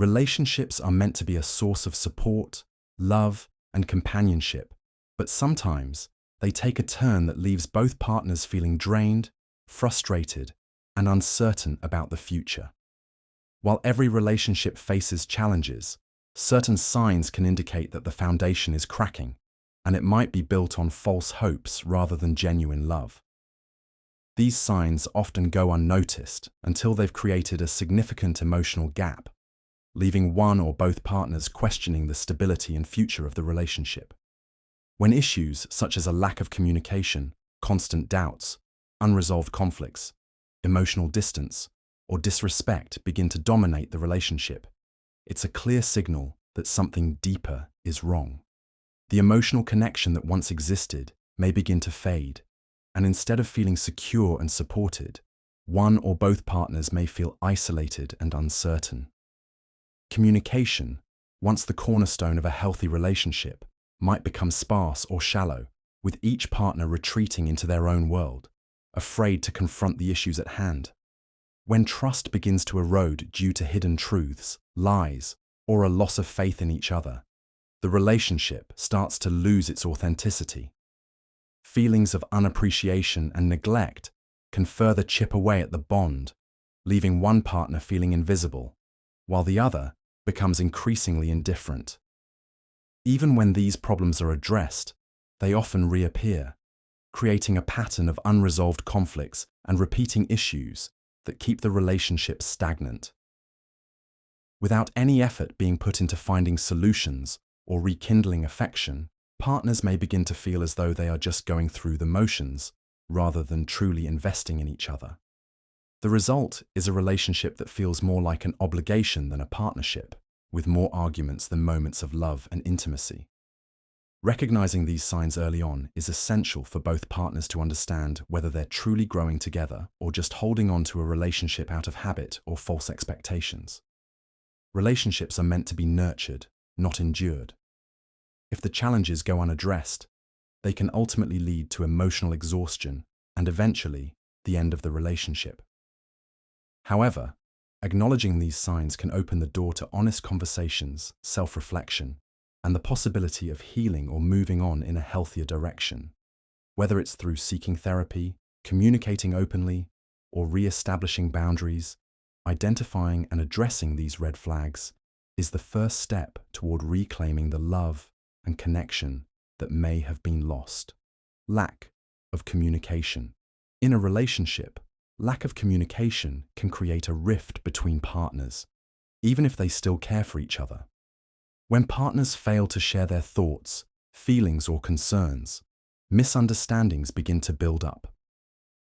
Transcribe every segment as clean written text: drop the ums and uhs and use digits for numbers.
Relationships are meant to be a source of support, love, and companionship, but sometimes they take a turn that leaves both partners feeling drained, frustrated, and uncertain about the future. While every relationship faces challenges, certain signs can indicate that the foundation is cracking, and it might be built on false hopes rather than genuine love. These signs often go unnoticed until they've created a significant emotional gap, leaving one or both partners questioning the stability and future of the relationship. When issues such as a lack of communication, constant doubts, unresolved conflicts, emotional distance, or disrespect begin to dominate the relationship, it's a clear signal that something deeper is wrong. The emotional connection that once existed may begin to fade, and instead of feeling secure and supported, one or both partners may feel isolated and uncertain. Communication, once the cornerstone of a healthy relationship, might become sparse or shallow, with each partner retreating into their own world, afraid to confront the issues at hand. When trust begins to erode due to hidden truths, lies, or a loss of faith in each other, the relationship starts to lose its authenticity. Feelings of unappreciation and neglect can further chip away at the bond, leaving one partner feeling invisible, while the other becomes increasingly indifferent. Even when these problems are addressed, they often reappear, creating a pattern of unresolved conflicts and repeating issues that keep the relationship stagnant. Without any effort being put into finding solutions or rekindling affection, partners may begin to feel as though they are just going through the motions rather than truly investing in each other. The result is a relationship that feels more like an obligation than a partnership, with more arguments than moments of love and intimacy. Recognizing these signs early on is essential for both partners to understand whether they're truly growing together or just holding on to a relationship out of habit or false expectations. Relationships are meant to be nurtured, not endured. If the challenges go unaddressed, they can ultimately lead to emotional exhaustion and eventually the end of the relationship. However, acknowledging these signs can open the door to honest conversations, self-reflection, and the possibility of healing or moving on in a healthier direction. Whether it's through seeking therapy, communicating openly, or re-establishing boundaries, identifying and addressing these red flags is the first step toward reclaiming the love and connection that may have been lost. Lack of communication. In a relationship, lack of communication can create a rift between partners, even if they still care for each other. When partners fail to share their thoughts, feelings, or concerns, misunderstandings begin to build up.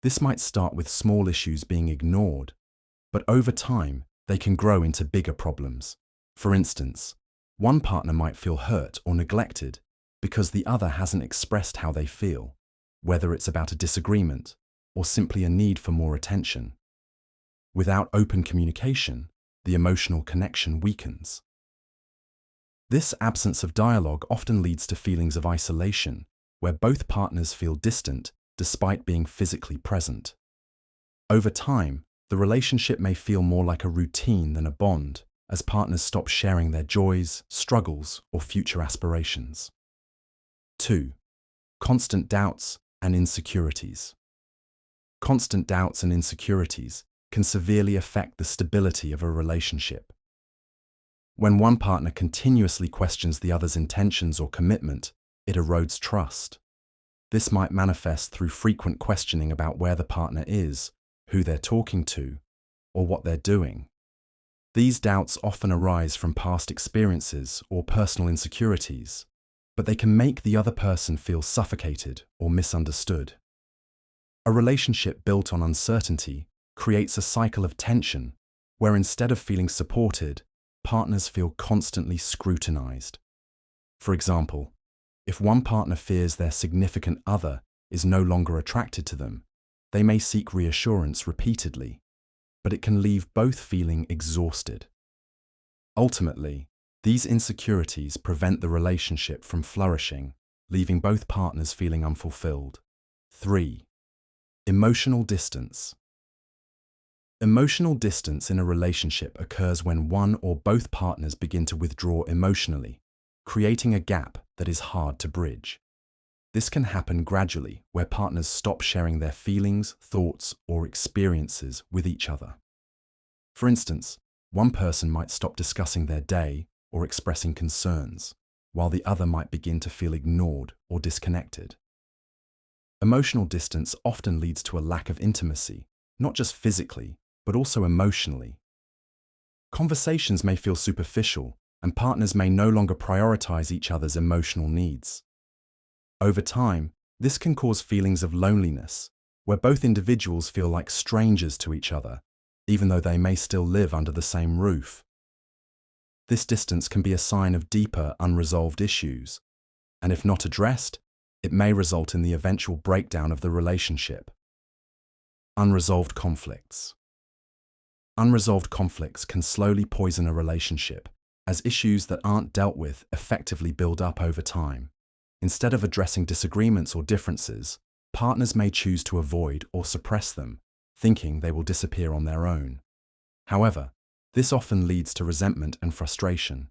This might start with small issues being ignored, but over time, they can grow into bigger problems. For instance, one partner might feel hurt or neglected because the other hasn't expressed how they feel, whether it's about a disagreement or simply a need for more attention. Without open communication, the emotional connection weakens. This absence of dialogue often leads to feelings of isolation, where both partners feel distant despite being physically present. Over time, the relationship may feel more like a routine than a bond, as partners stop sharing their joys, struggles, or future aspirations. 2. Constant doubts and insecurities. Constant doubts and insecurities can severely affect the stability of a relationship. When one partner continuously questions the other's intentions or commitment, it erodes trust. This might manifest through frequent questioning about where the partner is, who they're talking to, or what they're doing. These doubts often arise from past experiences or personal insecurities, but they can make the other person feel suffocated or misunderstood. A relationship built on uncertainty creates a cycle of tension where instead of feeling supported, partners feel constantly scrutinized. For example, if one partner fears their significant other is no longer attracted to them, they may seek reassurance repeatedly, but it can leave both feeling exhausted. Ultimately, these insecurities prevent the relationship from flourishing, leaving both partners feeling unfulfilled. 3. Emotional distance. Emotional distance in a relationship occurs when one or both partners begin to withdraw emotionally, creating a gap that is hard to bridge. This can happen gradually, where partners stop sharing their feelings, thoughts, or experiences with each other. For instance, one person might stop discussing their day or expressing concerns, while the other might begin to feel ignored or disconnected. Emotional distance often leads to a lack of intimacy, not just physically, but also emotionally. Conversations may feel superficial, and partners may no longer prioritize each other's emotional needs. Over time, this can cause feelings of loneliness, where both individuals feel like strangers to each other, even though they may still live under the same roof. This distance can be a sign of deeper, unresolved issues, and if not addressed, it may result in the eventual breakdown of the relationship. Unresolved conflicts. Unresolved conflicts can slowly poison a relationship, as issues that aren't dealt with effectively build up over time. Instead of addressing disagreements or differences, partners may choose to avoid or suppress them, thinking they will disappear on their own. However, this often leads to resentment and frustration.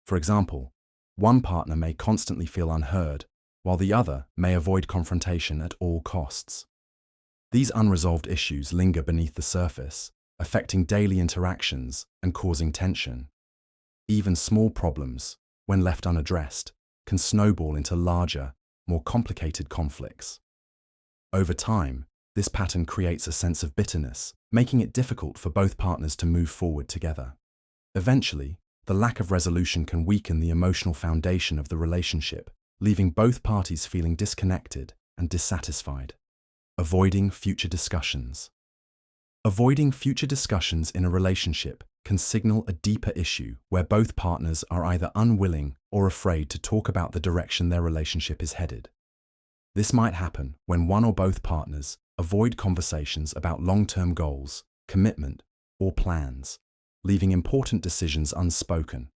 For example, one partner may constantly feel unheard, while the other may avoid confrontation at all costs. These unresolved issues linger beneath the surface, affecting daily interactions and causing tension. Even small problems, when left unaddressed, can snowball into larger, more complicated conflicts. Over time, this pattern creates a sense of bitterness, making it difficult for both partners to move forward together. Eventually, the lack of resolution can weaken the emotional foundation of the relationship, leaving both parties feeling disconnected and dissatisfied. Avoiding future discussions. Avoiding future discussions in a relationship can signal a deeper issue where both partners are either unwilling or afraid to talk about the direction their relationship is headed. This might happen when one or both partners avoid conversations about long-term goals, commitment, or plans, leaving important decisions unspoken.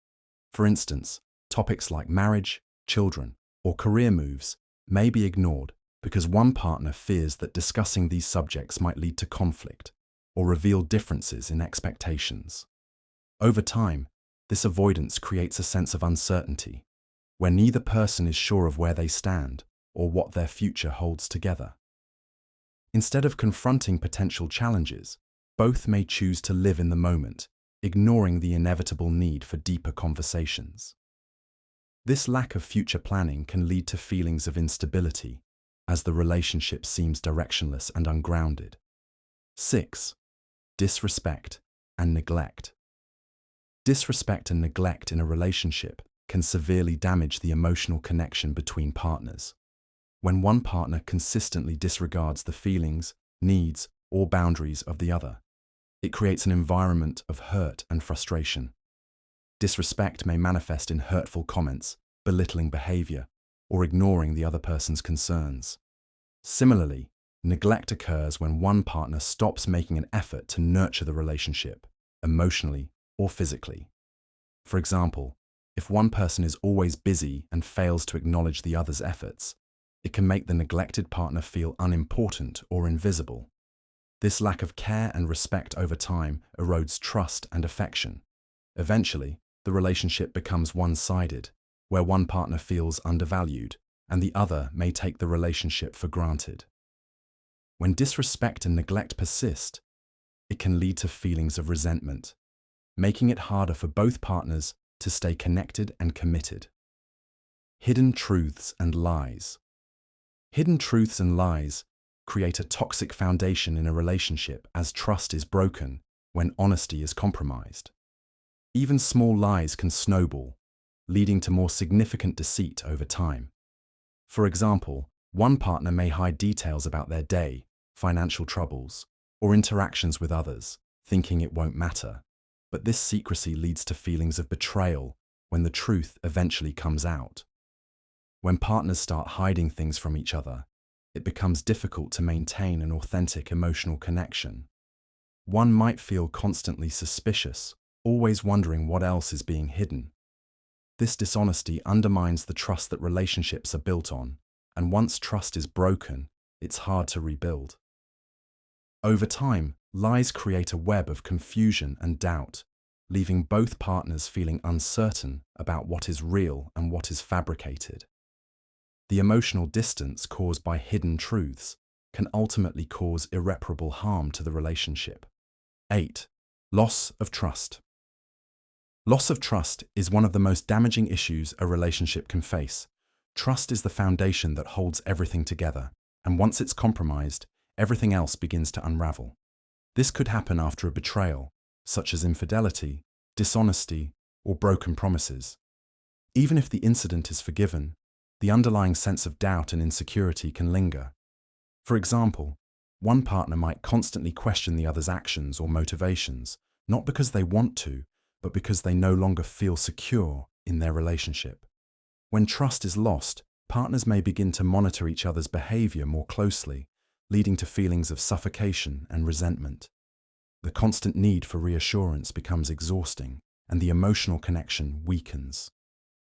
For instance, topics like marriage, children, or career moves may be ignored because one partner fears that discussing these subjects might lead to conflict or reveal differences in expectations. Over time, this avoidance creates a sense of uncertainty, where neither person is sure of where they stand or what their future holds together. Instead of confronting potential challenges, both may choose to live in the moment, ignoring the inevitable need for deeper conversations. This lack of future planning can lead to feelings of instability, as the relationship seems directionless and ungrounded. 6. Disrespect and neglect. Disrespect and neglect in a relationship can severely damage the emotional connection between partners. When one partner consistently disregards the feelings, needs, or boundaries of the other, it creates an environment of hurt and frustration. Disrespect may manifest in hurtful comments, belittling behavior, or ignoring the other person's concerns. Similarly, neglect occurs when one partner stops making an effort to nurture the relationship, emotionally or physically. For example, if one person is always busy and fails to acknowledge the other's efforts, it can make the neglected partner feel unimportant or invisible. This lack of care and respect over time erodes trust and affection. Eventually, the relationship becomes one-sided, where one partner feels undervalued and the other may take the relationship for granted. When disrespect and neglect persist, it can lead to feelings of resentment, making it harder for both partners to stay connected and committed. Hidden truths and lies. Hidden truths and lies create a toxic foundation in a relationship as trust is broken when honesty is compromised. Even small lies can snowball, leading to more significant deceit over time. For example, one partner may hide details about their day, financial troubles, or interactions with others, thinking it won't matter. But this secrecy leads to feelings of betrayal when the truth eventually comes out. When partners start hiding things from each other, it becomes difficult to maintain an authentic emotional connection. One might feel constantly suspicious, always wondering what else is being hidden. This dishonesty undermines the trust that relationships are built on, and once trust is broken, it's hard to rebuild. Over time, Lies create a web of confusion and doubt, leaving both partners feeling uncertain about what is real and what is fabricated. The emotional distance caused by hidden truths can ultimately cause irreparable harm to the relationship. 8. Loss of trust. Loss of trust is one of the most damaging issues a relationship can face. Trust is the foundation that holds everything together, and once it's compromised, everything else begins to unravel. This could happen after a betrayal, such as infidelity, dishonesty, or broken promises. Even if the incident is forgiven, the underlying sense of doubt and insecurity can linger. For example, one partner might constantly question the other's actions or motivations, not because they want to, but because they no longer feel secure in their relationship. When trust is lost, partners may begin to monitor each other's behavior more closely, leading to feelings of suffocation and resentment. The constant need for reassurance becomes exhausting, and the emotional connection weakens.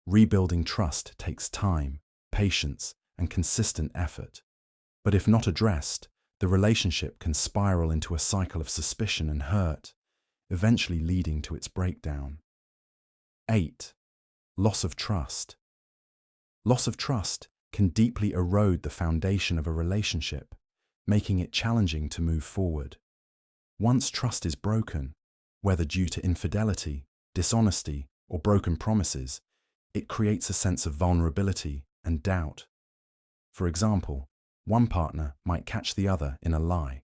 Rebuilding trust takes time, patience, and consistent effort. But if not addressed, the relationship can spiral into a cycle of suspicion and hurt, eventually leading to its breakdown. 8. Loss of trust. Loss of trust can deeply erode the foundation of a relationship, making it challenging to move forward. Once trust is broken, whether due to infidelity, dishonesty, or broken promises, it creates a sense of vulnerability and doubt. For example, one partner might catch the other in a lie,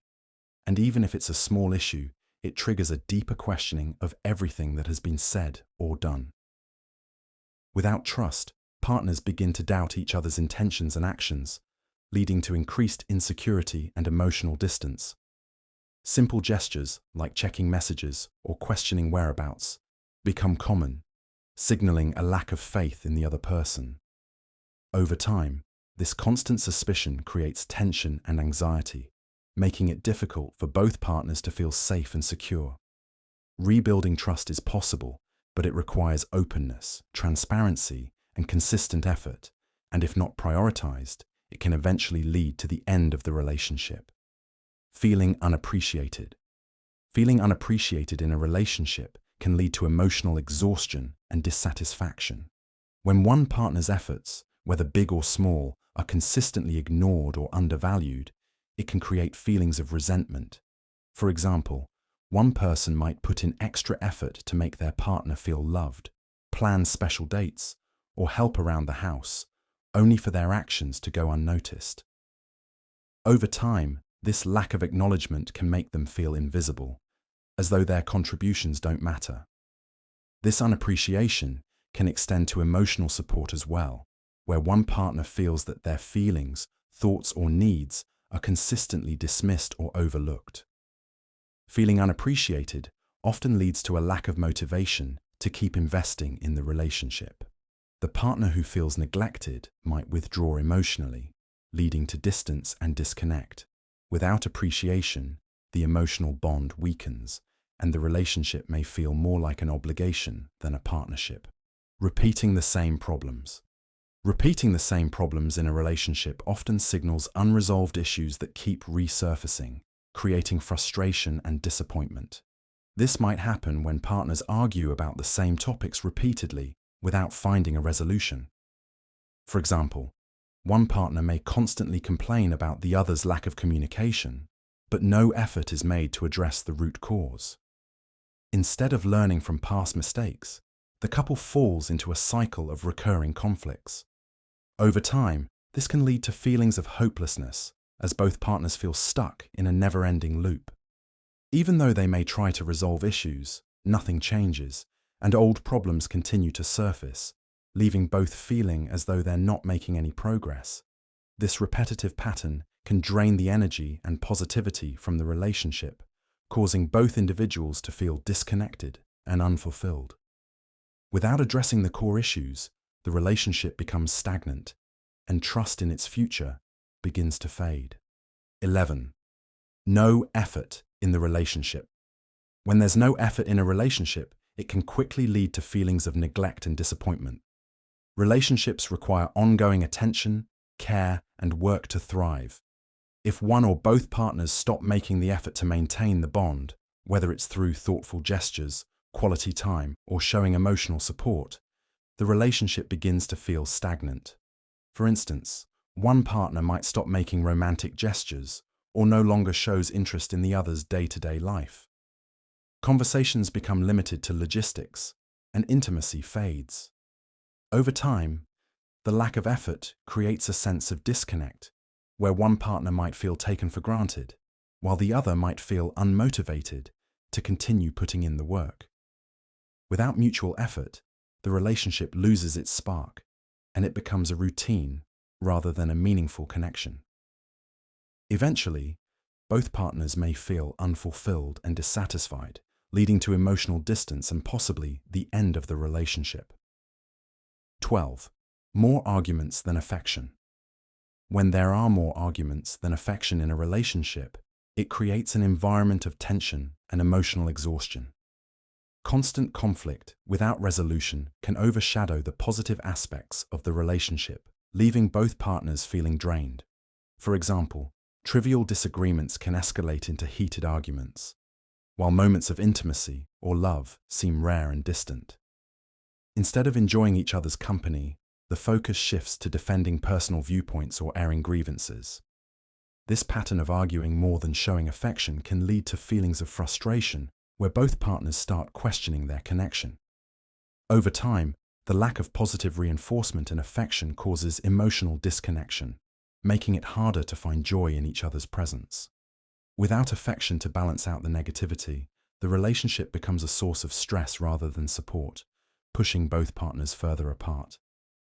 and even if it's a small issue, it triggers a deeper questioning of everything that has been said or done. Without trust, partners begin to doubt each other's intentions and actions, leading to increased insecurity and emotional distance. Simple gestures like checking messages or questioning whereabouts become common, signaling a lack of faith in the other person. Over time, this constant suspicion creates tension and anxiety, making it difficult for both partners to feel safe and secure. Rebuilding trust is possible, but it requires openness, transparency, and consistent effort, and if not prioritized, it can eventually lead to the end of the relationship. Feeling unappreciated. Feeling unappreciated in a relationship can lead to emotional exhaustion and dissatisfaction. When one partner's efforts, whether big or small, are consistently ignored or undervalued, it can create feelings of resentment. For example, one person might put in extra effort to make their partner feel loved, plan special dates, or help around the house, only for their actions to go unnoticed. Over time, this lack of acknowledgement can make them feel invisible, as though their contributions don't matter. This unappreciation can extend to emotional support as well, where one partner feels that their feelings, thoughts, or needs are consistently dismissed or overlooked. Feeling unappreciated often leads to a lack of motivation to keep investing in the relationship. The partner who feels neglected might withdraw emotionally, leading to distance and disconnect. Without appreciation, the emotional bond weakens, and the relationship may feel more like an obligation than a partnership. Repeating the same problems. Repeating the same problems in a relationship often signals unresolved issues that keep resurfacing, creating frustration and disappointment. This might happen when partners argue about the same topics repeatedly without finding a resolution. For example, one partner may constantly complain about the other's lack of communication, but no effort is made to address the root cause. Instead of learning from past mistakes, the couple falls into a cycle of recurring conflicts. Over time, this can lead to feelings of hopelessness, as both partners feel stuck in a never-ending loop. Even though they may try to resolve issues, nothing changes, and old problems continue to surface, leaving both feeling as though they're not making any progress. This repetitive pattern can drain the energy and positivity from the relationship, causing both individuals to feel disconnected and unfulfilled. Without addressing the core issues, the relationship becomes stagnant, and trust in its future begins to fade. 11. No effort in the relationship. When there's no effort in a relationship, it can quickly lead to feelings of neglect and disappointment. Relationships require ongoing attention, care, and work to thrive. If one or both partners stop making the effort to maintain the bond, whether it's through thoughtful gestures, quality time, or showing emotional support, the relationship begins to feel stagnant. For instance, one partner might stop making romantic gestures or no longer shows interest in the other's day-to-day life. Conversations become limited to logistics, and intimacy fades. Over time, the lack of effort creates a sense of disconnect, where one partner might feel taken for granted, while the other might feel unmotivated to continue putting in the work. Without mutual effort, the relationship loses its spark, and it becomes a routine rather than a meaningful connection. Eventually, both partners may feel unfulfilled and dissatisfied, leading to emotional distance and possibly the end of the relationship. 12. More arguments than affection. When there are more arguments than affection in a relationship, it creates an environment of tension and emotional exhaustion. Constant conflict without resolution can overshadow the positive aspects of the relationship, leaving both partners feeling drained. For example, trivial disagreements can escalate into heated arguments, while moments of intimacy or love seem rare and distant. Instead of enjoying each other's company, the focus shifts to defending personal viewpoints or airing grievances. This pattern of arguing more than showing affection can lead to feelings of frustration, where both partners start questioning their connection. Over time, the lack of positive reinforcement and affection causes emotional disconnection, making it harder to find joy in each other's presence. Without affection to balance out the negativity, the relationship becomes a source of stress rather than support, pushing both partners further apart.